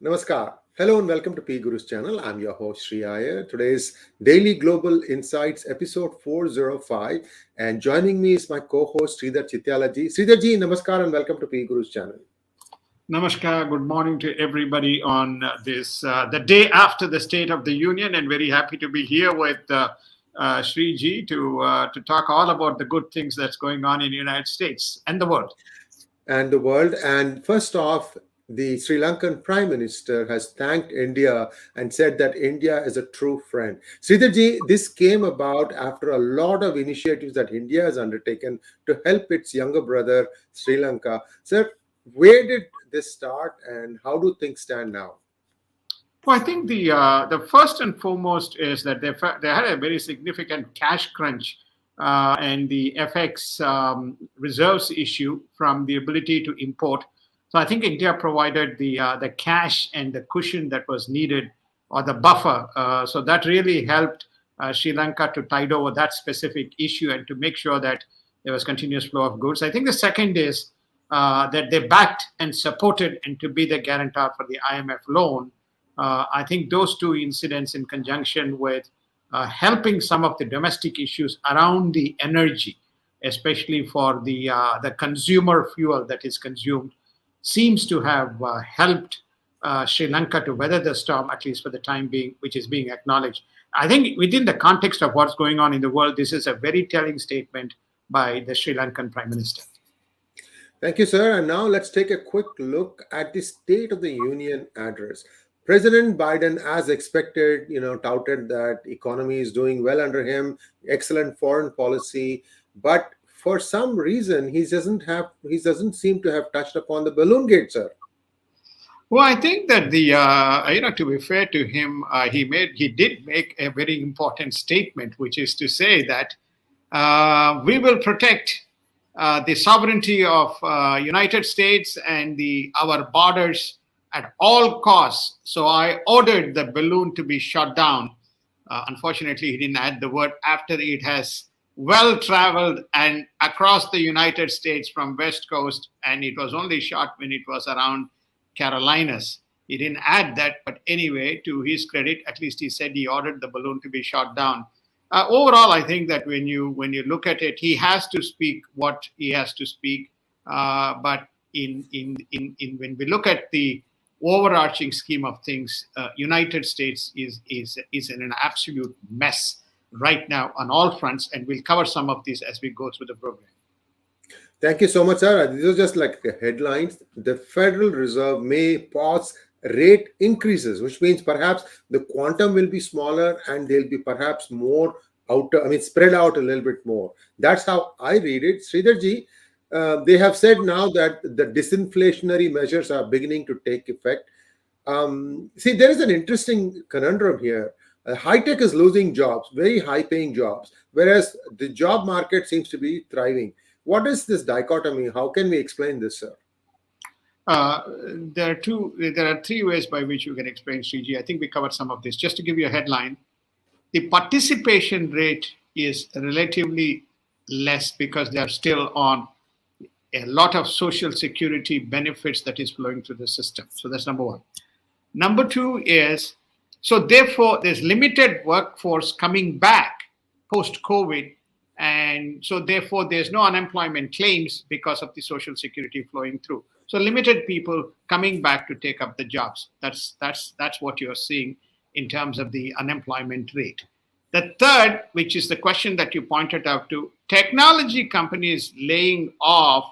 Namaskar. Hello and welcome to PGurus channel. I'm your host 𝙒𝙖𝙩𝙤. Today's Daily Global Insights episode 405 and joining me is my co-host 𝗤𝙧𝙤𝙀. Sridharji, namaskar and welcome to PGurus channel. Namaskar. Good morning to everybody on this, the day after the State of the Union, and very happy to be here with Sriji to talk all about the good things that's going on in the United States and the world. And first off, the Sri Lankan Prime Minister has thanked India and said that India is a true friend. Sridharji, this came about after a lot of initiatives that India has undertaken to help its younger brother, Sri Lanka. Sir, where did this start and how do things stand now? Well, I think the first and foremost is that they had a very significant cash crunch and the FX reserves issue from the ability to import. So I think India provided the cash and the cushion that was needed, or the buffer. So that really helped Sri Lanka to tide over that specific issue and to make sure that there was continuous flow of goods. I think the second is that they backed and supported and to be the guarantor for the IMF loan. I think those two incidents in conjunction with helping some of the domestic issues around the energy, especially for the consumer fuel that is consumed, seems to have helped Sri Lanka to weather the storm, at least for the time being, which is being acknowledged. I think within the context of what's going on in the world, this is a very telling statement by the Sri Lankan Prime Minister. Thank you, sir. And now let's take a quick look at the State of the Union address. President Biden, as expected, touted that economy is doing well under him, excellent foreign policy, but for some reason, he doesn't seem to have touched upon the BalloonGate, sir. Well, I think that to be fair to him, he did make a very important statement, which is to say that we will protect the sovereignty of United States and our borders at all costs. So I ordered the balloon to be shot down. Unfortunately, he didn't add the word after it has well traveled and across the United States from West Coast, and it was only shot when it was around Carolinas. He didn't add that, but anyway, to his credit, at least he said he ordered the balloon to be shot down. Overall, I think that when you look at it, he has to speak what he has to speak. But when we look at the overarching scheme of things, United States is in an absolute mess right now on all fronts, and we'll cover some of these as we go through the program. Thank you so much, sir. These are just like the headlines. The Federal Reserve may pause rate increases, which means perhaps the quantum will be smaller and they'll be perhaps more spread out a little bit more. That's how I read it. Sridharji, they have said now that the disinflationary measures are beginning to take effect. See, there is an interesting conundrum here. High tech is losing jobs, very high paying jobs, whereas the job market seems to be thriving. What is this dichotomy? How can we explain this, sir? There are three ways by which you can explain, Sriji. I think we covered some of this. Just to give you a headline, the participation rate is relatively less because they are still on a lot of social security benefits that is flowing through the system. So that's number one. Number two is, so therefore, there's limited workforce coming back post-COVID. And so therefore, there's no unemployment claims because of the social security flowing through. So limited people coming back to take up the jobs. That's what you're seeing in terms of the unemployment rate. The third, which is the question that you pointed out to, technology companies laying off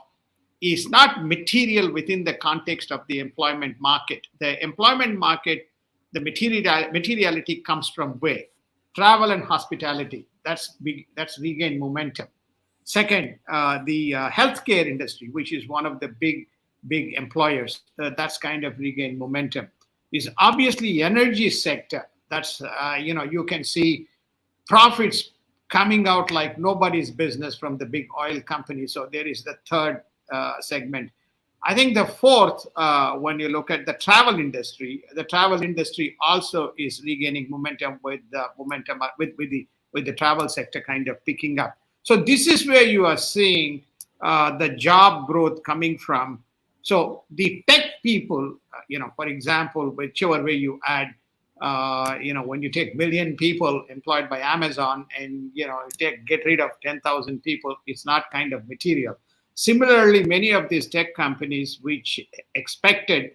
is not material within the context of the employment market. The employment market, the materiality comes from where? Travel and hospitality. That's regained momentum. Second, the healthcare industry, which is one of the big employers, that's kind of regained momentum. Is obviously energy sector. That's you can see profits coming out like nobody's business from the big oil companies. So there is the third segment. I think the fourth, when you look at the travel industry also is regaining momentum with the travel sector kind of picking up. So this is where you are seeing the job growth coming from. So the tech tech people, for example, whichever way you add, when you take million people employed by Amazon and, get rid of 10,000 people, it's not kind of material. Similarly, many of these tech companies which expected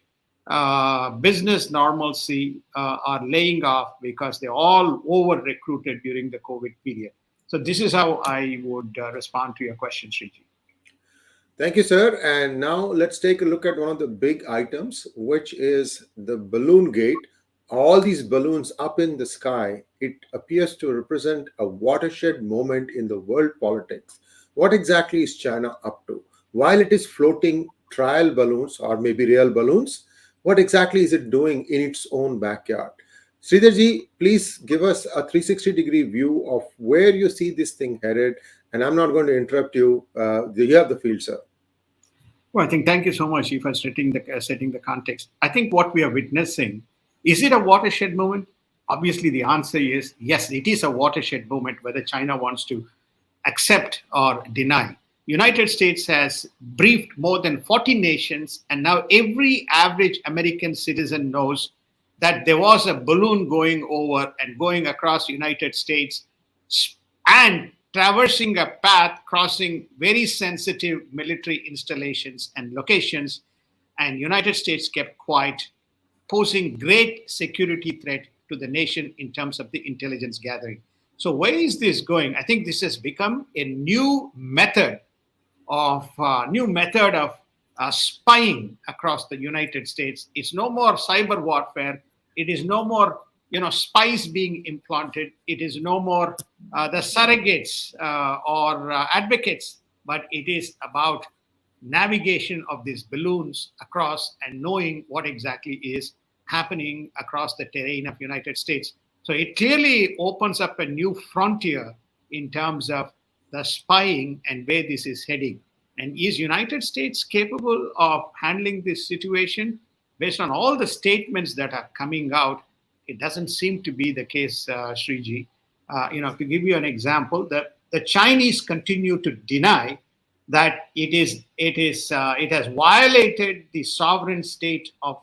business normalcy are laying off because they're all over-recruited during the COVID period. So this is how I would respond to your question, Sriji. Thank you, sir. And now let's take a look at one of the big items, which is the balloon gate. All these balloons up in the sky, it appears to represent a watershed moment in the world politics. What exactly is China up to? While it is floating trial balloons or maybe real balloons, what exactly is it doing in its own backyard? Sridharji, please give us a 360-degree view of where you see this thing headed. And I'm not going to interrupt you. You have the field, sir. Well, I think thank you so much for setting the context. I think what we are witnessing, is it a watershed moment? Obviously, the answer is yes, it is a watershed moment, whether China wants to accept or deny. United States has briefed more than 40 nations, and now every average American citizen knows that there was a balloon going over and going across United States and traversing a path, crossing very sensitive military installations and locations, and United States kept quiet, posing great security threat to the nation in terms of the intelligence gathering. So where is this going? I think this has become a new method of spying across the United States. It's no more cyber warfare. It is no more spies being implanted. It is no more the surrogates or advocates, but it is about navigation of these balloons across and knowing what exactly is happening across the terrain of United States. So it clearly opens up a new frontier in terms of the spying and where this is heading. And is United States capable of handling this situation? Based on all the statements that are coming out, it doesn't seem to be the case, Sriji. To give you an example, the Chinese continue to deny that it has violated the sovereign state of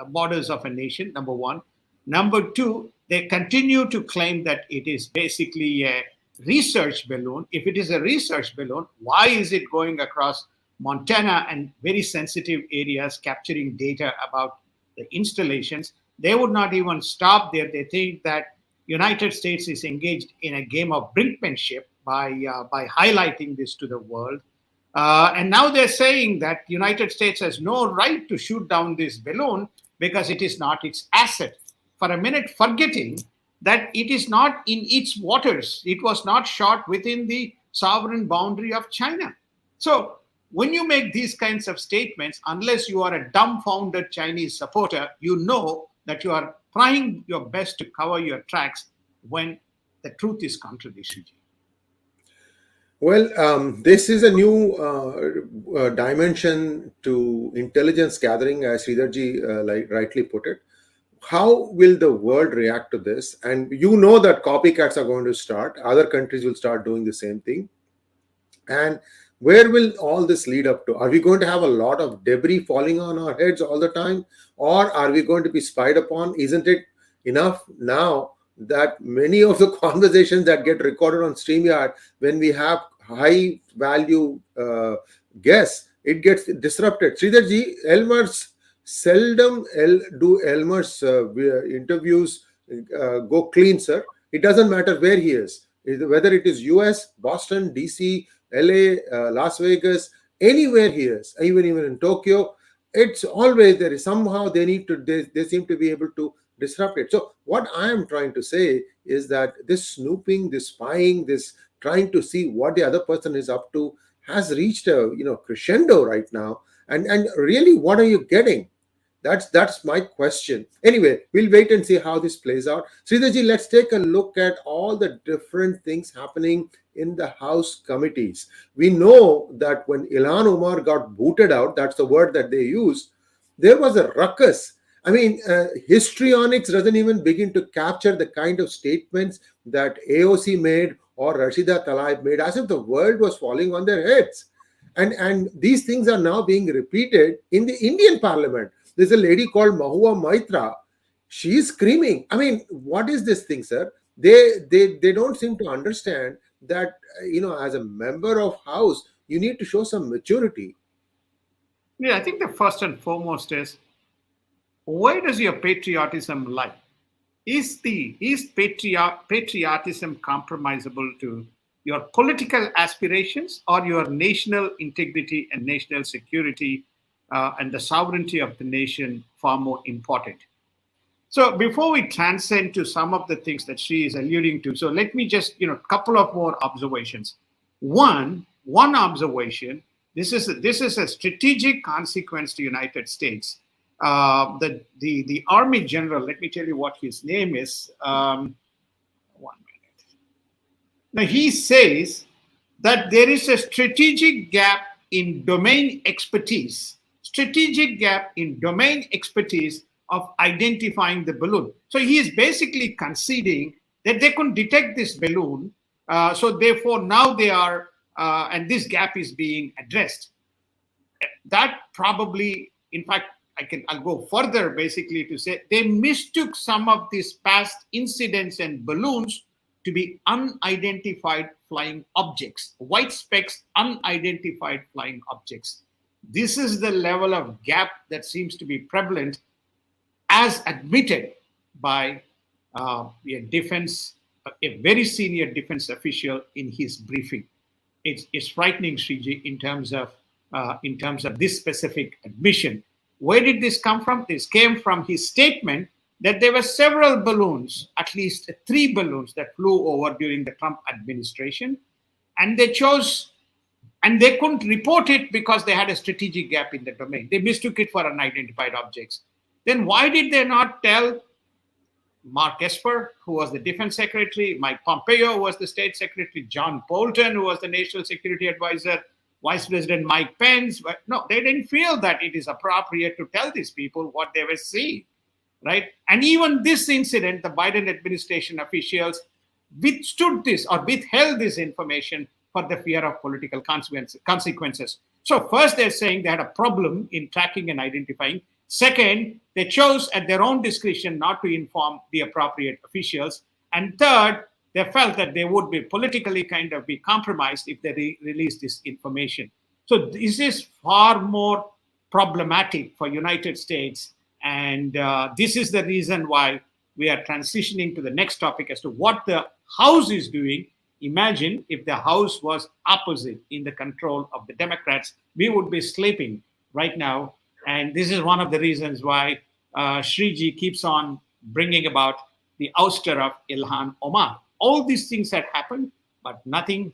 borders of a nation, number one. Number two, they continue to claim that it is basically a research balloon. If it is a research balloon, why is it going across Montana and very sensitive areas, capturing data about the installations? They would not even stop there. They think that United States is engaged in a game of brinkmanship by highlighting this to the world. And now they're saying that United States has no right to shoot down this balloon because it is not its asset. For a minute, forgetting that it is not in its waters. It was not shot within the sovereign boundary of China. So when you make these kinds of statements, unless you are a dumbfounded Chinese supporter, you know that you are trying your best to cover your tracks when the truth is contradictory. Well, this is a new dimension to intelligence gathering, as Sridharji rightly put it. How will the world react to this? And you know that copycats are going to start. Other countries will start doing the same thing. And where will all this lead up to? Are we going to have a lot of debris falling on our heads all the time? Or are we going to be spied upon? Isn't it enough now that many of the conversations that get recorded on StreamYard, when we have high value guests, it gets disrupted? Sridharji, seldom do Elmer's interviews go clean, sir. It doesn't matter where he is, whether it is US, Boston, DC, LA, Las Vegas, anywhere he is, even in Tokyo. It's always there. Somehow they seem to be able to disrupt it. So what I am trying to say is that this snooping, this spying, this trying to see what the other person is up to has reached a crescendo right now. And really, what are you getting? That's my question. Anyway, we'll wait and see how this plays out. Sridharji, let's take a look at all the different things happening in the House committees. We know that when Ilhan Omar got booted out, that's the word that they used, there was a ruckus. I mean, histrionics doesn't even begin to capture the kind of statements that AOC made or Rashida Tlaib made, as if the world was falling on their heads. And these things are now being repeated in the Indian parliament. There's a lady called Mahua Moitra. She's screaming. I mean, what is this thing, sir? They don't seem to understand that as a member of House, you need to show some maturity. Yeah, I think the first and foremost is, where does your patriotism lie? Is patriotism compromisable to your political aspirations, or your national integrity and national security and the sovereignty of the nation far more important? So before we transcend to some of the things that she is alluding to, so let me just, a couple of more observations. One observation, this is a strategic consequence to United States. The Army General, let me tell you what his name is. 1 minute. Now, he says that there is a strategic gap in domain expertise, of identifying the balloon. So he is basically conceding that they couldn't detect this balloon. So therefore, now they are, and this gap is being addressed. That probably, in fact, I'll go further basically to say they mistook some of these past incidents and balloons to be unidentified flying objects, white specks, unidentified flying objects. This is the level of gap that seems to be prevalent, as admitted by a very senior defense official in his briefing. It's frightening, Shriji, in terms of this specific admission. Where did this come from? This came from his statement that there were several balloons, at least 3 balloons that flew over during the Trump administration, and they couldn't report it because they had a strategic gap in the domain. They mistook it for unidentified objects. Then why did they not tell Mark Esper, who was the defense secretary, Mike Pompeo, who was the state secretary, John Bolton, who was the national security advisor, Vice President Mike Pence? No, they didn't feel that it is appropriate to tell these people what they were seeing, right? And even this incident, the Biden administration officials withstood this or withheld this information for the fear of political consequences. So first, they're saying they had a problem in tracking and identifying. Second, they chose at their own discretion not to inform the appropriate officials. And third, they felt that they would be politically be compromised if they released this information. So this is far more problematic for United States. And this is the reason why we are transitioning to the next topic as to what the House is doing. Imagine if the House was opposite in the control of the Democrats, we would be sleeping right now. And this is one of the reasons why Shriji keeps on bringing about the ouster of Ilhan Omar. All these things had happened, but nothing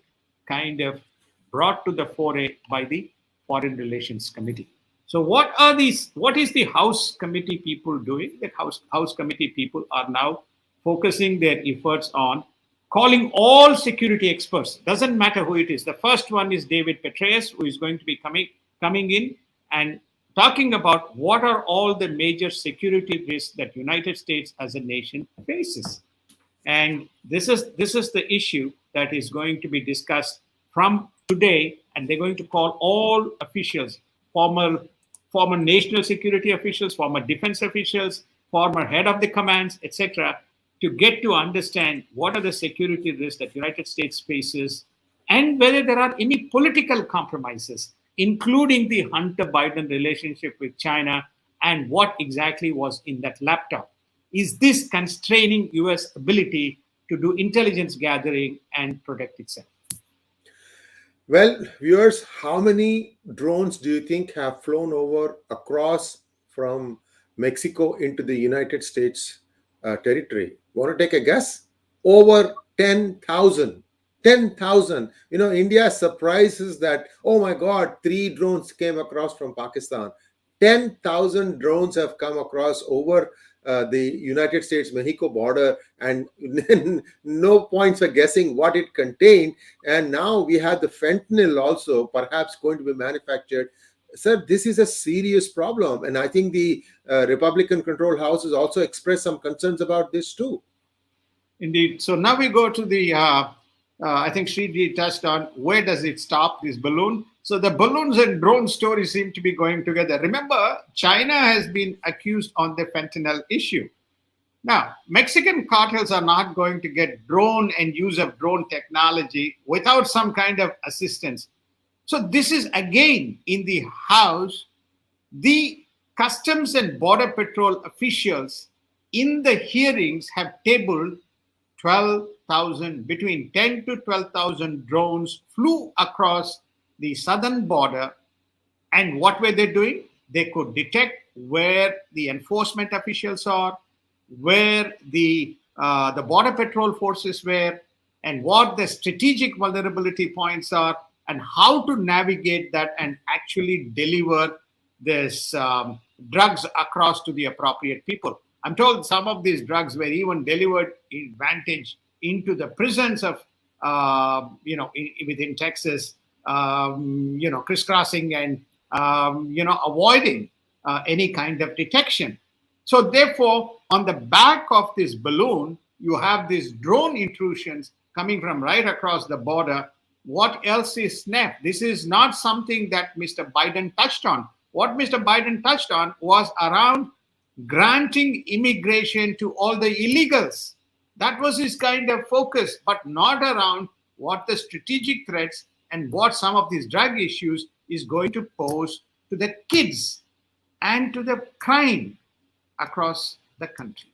brought to the foray by the Foreign Relations Committee. So what is the House Committee people doing? The House Committee people are now focusing their efforts on calling all security experts. Doesn't matter who it is. The first one is David Petraeus, who is going to be coming in and talking about what are all the major security risks that United States as a nation faces. And this is the issue that is going to be discussed from today, and they're going to call all officials, former national security officials, former defense officials, former head of the commands, etc., to get to understand what are the security risks that United States faces and whether there are any political compromises, including the Hunter-Biden relationship with China and what exactly was in that laptop. Is this constraining US ability to do intelligence gathering and protect itself? Well, viewers, how many drones do you think have flown over across from Mexico into the United States territory? Want to take a guess? Over 10,000. 10,000. India surprises that, oh my God, 3 drones came across from Pakistan. 10,000 drones have come across over the United States-Mexico border, and no points for guessing what it contained. And now we have the fentanyl also perhaps going to be manufactured. Sir, this is a serious problem. And I think the Republican-controlled House has also expressed some concerns about this too. Indeed. So now we go to the, I think Shriji touched on, where does it stop, this balloon? So the balloons and drone story seem to be going together. Remember, China has been accused on the fentanyl issue. Now, Mexican cartels are not going to get drone and use of drone technology without some kind of assistance. So this is again in the House. The Customs and Border Patrol officials in the hearings have tabled 12,000, between 10 to 12,000 drones flew across the southern border. And what were they doing? They could detect where the enforcement officials are, where the border patrol forces were, and what the strategic vulnerability points are, and how to navigate that and actually deliver this drugs across to the appropriate people. I'm told some of these drugs were even delivered in Vantage into the prisons of, within Texas, crisscrossing and, avoiding any kind of detection. So therefore, on the back of this balloon, you have these drone intrusions coming from right across the border. What else is SNAP? This is not something that Mr. Biden touched on. What Mr. Biden touched on was around granting immigration to all the illegals. That was his kind of focus, but not around what the strategic threats and what some of these drug issues is going to pose to the kids and to the crime across the country.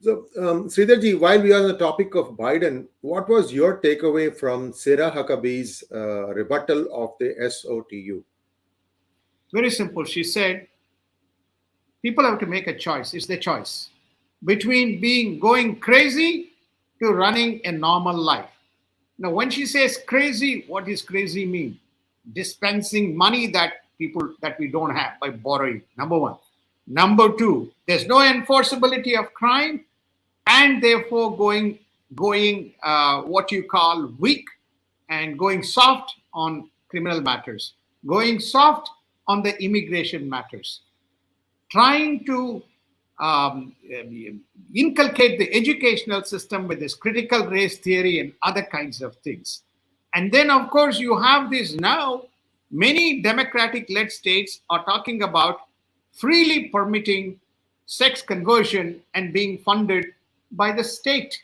So, Sridharji, while we are on the topic of Biden, what was your takeaway from Sarah Huckabee's rebuttal of the SOTU? Very simple. She said, people have to make a choice. It's their choice between going crazy to running a normal life. Now, when she says crazy, what does crazy mean? Dispensing money that we don't have by borrowing, number one. Number two, there's no enforceability of crime, and therefore going what you call weak and going soft on criminal matters, going soft on the immigration matters, trying to inculcate the educational system with this critical race theory and other kinds of things. And then, of course, you have this now, many Democratic-led states are talking about freely permitting sex conversion and being funded by the state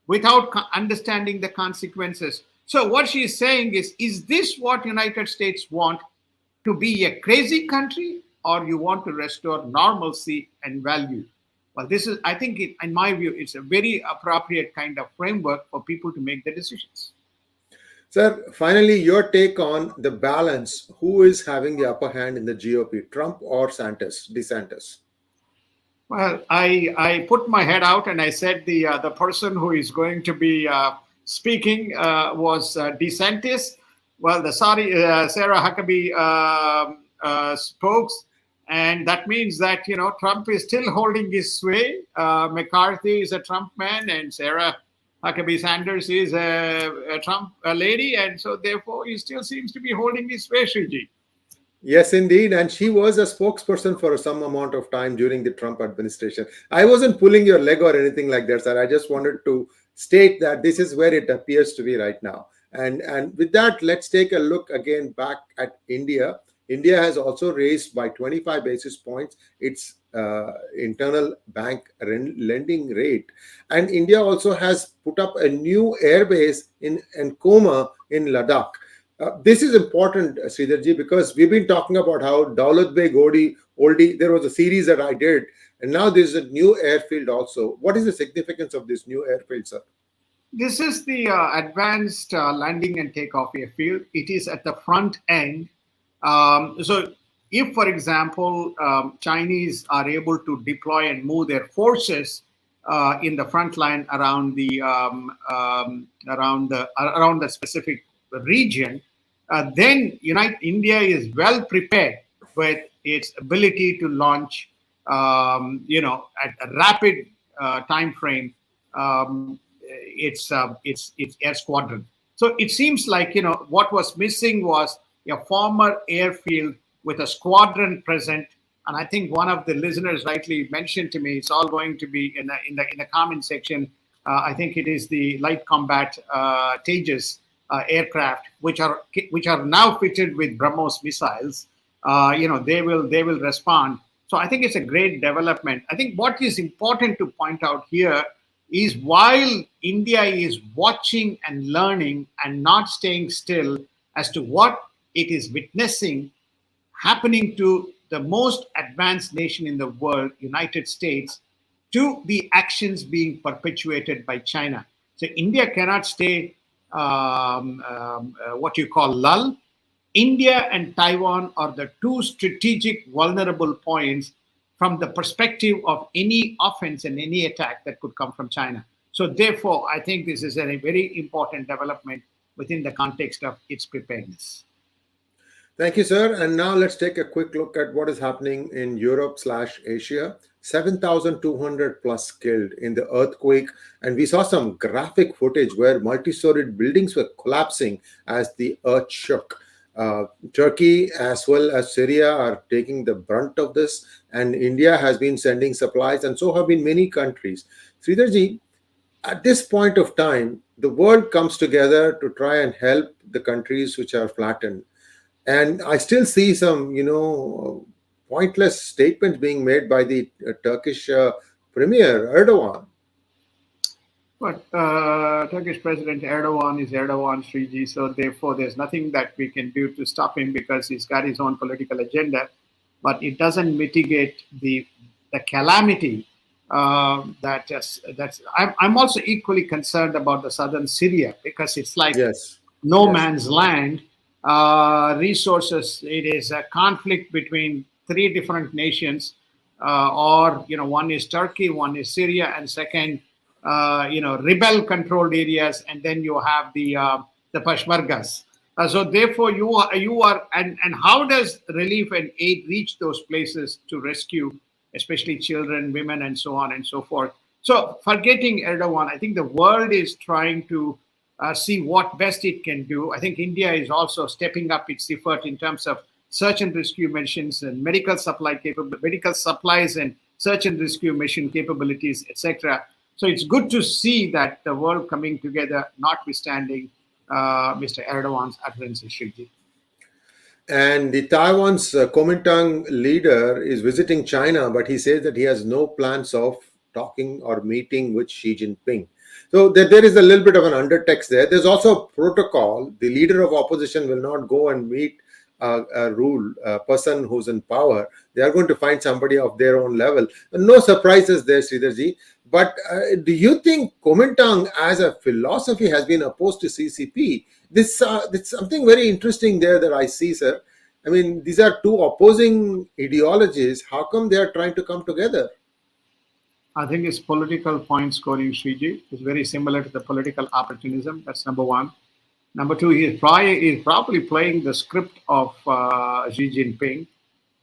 without understanding the consequences. So what she is saying is this what United States want, to be a crazy country, or you want to restore normalcy and value? Well, this is, I think, in my view, it's a very appropriate kind of framework for people to make the decisions. Sir, finally, your take on the balance. Who is having the upper hand in the GOP, Trump or DeSantis? Well, I put my head out and I said the person who is going to be speaking was DeSantis. Well, Sarah Huckabee spoke, and that means that Trump is still holding his sway. McCarthy is a Trump man, and Sarah Huckabee Sanders is a Trump lady, and so therefore he still seems to be holding his sway, Shriji. Yes, indeed. And she was a spokesperson for some amount of time during the Trump administration. I wasn't pulling your leg or anything like that, sir. I just wanted to state that this is where it appears to be right now. And with that, let's take a look again back at India. India has also raised by 25 basis points its internal bank lending rate. And India also has put up a new airbase in Koma in Ladakh. This is important, Sridharji, because we've been talking about how 𝗤𝙬𝙤𝙬𝙤, there was a series that I did, and now there's a new airfield also. What is the significance of this new airfield, sir? This is the advanced landing and takeoff airfield. It is at the front end. So if, for example, Chinese are able to deploy and move their forces in the front line around the specific region, then India is well prepared with its ability to launch, at a rapid time frame, its air squadron. So it seems like what was missing was a former airfield with a squadron present. And I think one of the listeners rightly mentioned to me, it's all going to be in the comment section. I think it is the light combat Tejas aircraft, which are now fitted with BrahMos missiles, they will respond. So I think it's a great development. I think what is important to point out here is while India is watching and learning and not staying still as to what it is witnessing happening to the most advanced nation in the world, United States, to the actions being perpetuated by China. So India cannot stay what you call lull. India and Taiwan are the two strategic vulnerable points from the perspective of any offense and any attack that could come from China. So therefore, I think this is a very important development within the context of its preparedness. Thank you, sir. And now let's take a quick look at what is happening in Europe/Asia. 7,200 plus killed in the earthquake. And we saw some graphic footage where multi-storied buildings were collapsing as the earth shook. Turkey as well as Syria are taking the brunt of this, and India has been sending supplies, and so have been many countries. Sridharji, at this point of time, the world comes together to try and help the countries which are flattened. And I still see some, pointless statements being made by the Turkish Premier Erdogan. But Turkish President Erdogan is Erdogan, Sriji, so therefore there's nothing that we can do to stop him because he's got his own political agenda. But it doesn't mitigate the calamity that's. I'm also equally concerned about the southern Syria because it's like no man's land. Resources. It is a conflict between three different nations, one is Turkey, one is Syria, and second, rebel-controlled areas, and then you have the Peshmergas. So therefore, you are, and how does relief and aid reach those places to rescue, especially children, women, and so on and so forth? So forgetting Erdogan, I think the world is trying to see what best it can do. I think India is also stepping up its effort in terms of search and rescue missions and medical supplies and search and rescue mission capabilities, etc. So it's good to see that the world coming together, notwithstanding Mr. Erdogan's utterances, Shilji. And the Taiwan's Kuomintang leader is visiting China, but he says that he has no plans of talking or meeting with Xi Jinping. So there is a little bit of an undertext there. There's also a protocol. The leader of opposition will not go and meet a person who's in power. They are going to find somebody of their own level. No surprises there, Sridharji. But do you think Kuomintang as a philosophy has been opposed to CCP? This something very interesting there that I see, sir. I mean, these are two opposing ideologies. How come they are trying to come together? I think it's political point scoring, Sriji. It's very similar to the political opportunism. That's number one. Number two, he is probably playing the script of Xi Jinping.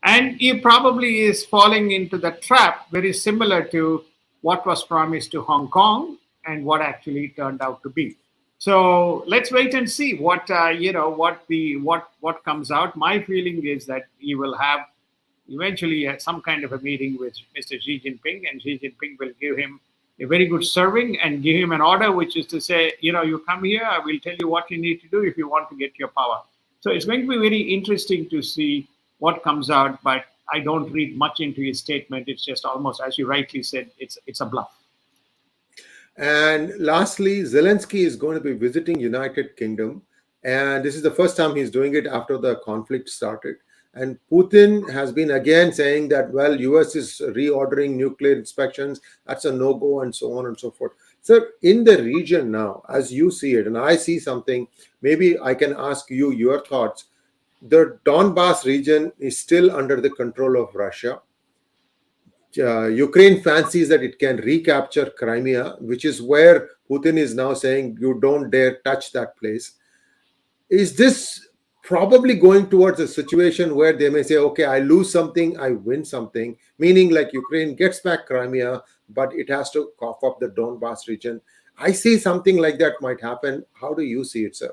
And he probably is falling into the trap very similar to what was promised to Hong Kong and what actually turned out to be. So let's wait and see what comes out. My feeling is that he will have eventually some kind of a meeting with Mr. Xi Jinping, and Xi Jinping will give him a very good serving and give him an order, which is to say, you come here, I will tell you what you need to do if you want to get your power. So it's going to be very interesting to see what comes out, but I don't read much into his statement. It's just almost, as you rightly said, it's a bluff. And lastly, Zelensky is going to be visiting United Kingdom, and this is the first time he's doing it after the conflict started. And Putin has been again saying that, well, US is reordering nuclear inspections, that's a no-go, and so on and so forth. Sir, in the region now, as you see it, and I see something, maybe I can ask you your thoughts. The Donbass region is still under the control of Russia. Ukraine fancies that it can recapture Crimea, which is where Putin is now saying, you don't dare touch that place. Is this probably going towards a situation where they may say, okay, I lose something, I win something, meaning like Ukraine gets back Crimea, but it has to cough up the Donbass region? I see something like that might happen. How do you see it, sir?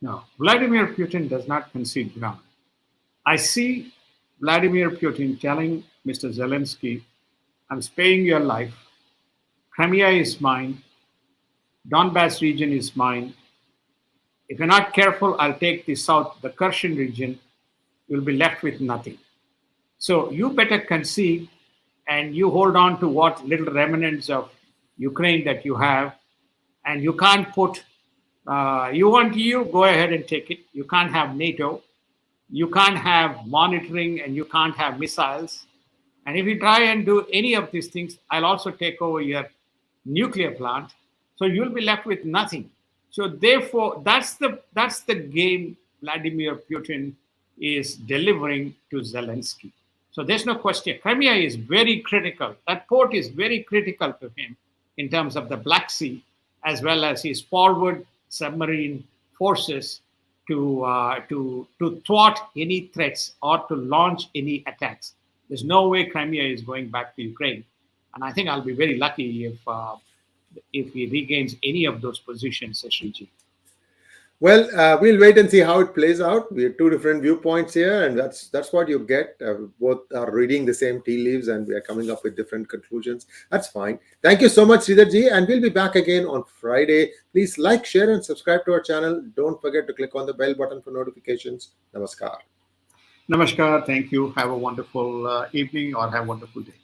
No, Vladimir Putin does not concede ground. I see Vladimir Putin telling Mr. Zelensky, I'm sparing your life. Crimea is mine. Donbass region is mine. If you're not careful, I'll take the south, the Kherson region, you'll be left with nothing. So you better concede and you hold on to what little remnants of Ukraine that you have, and you can't put, you want EU, go ahead and take it. You can't have NATO. You can't have monitoring, and you can't have missiles. And if you try and do any of these things, I'll also take over your nuclear plant. So you'll be left with nothing. So therefore, that's the game Vladimir Putin is delivering to Zelensky. So there's no question. Crimea is very critical. That port is very critical to him in terms of the Black Sea, as well as his forward submarine forces to thwart any threats or to launch any attacks. There's no way Crimea is going back to Ukraine. And I think I'll be very lucky if he regains any of those positions, Sriji. Well, we'll wait and see how it plays out. We have two different viewpoints here, and that's what you get. Both are reading the same tea leaves, and we are coming up with different conclusions. That's fine. Thank you so much, 𝙒𝙧𝙤𝙬, and we'll be back again on Friday. Please like, share, and subscribe to our channel. Don't forget to click on the bell button for notifications. Namaskar. Namaskar. Thank you. Have a wonderful evening or have a wonderful day.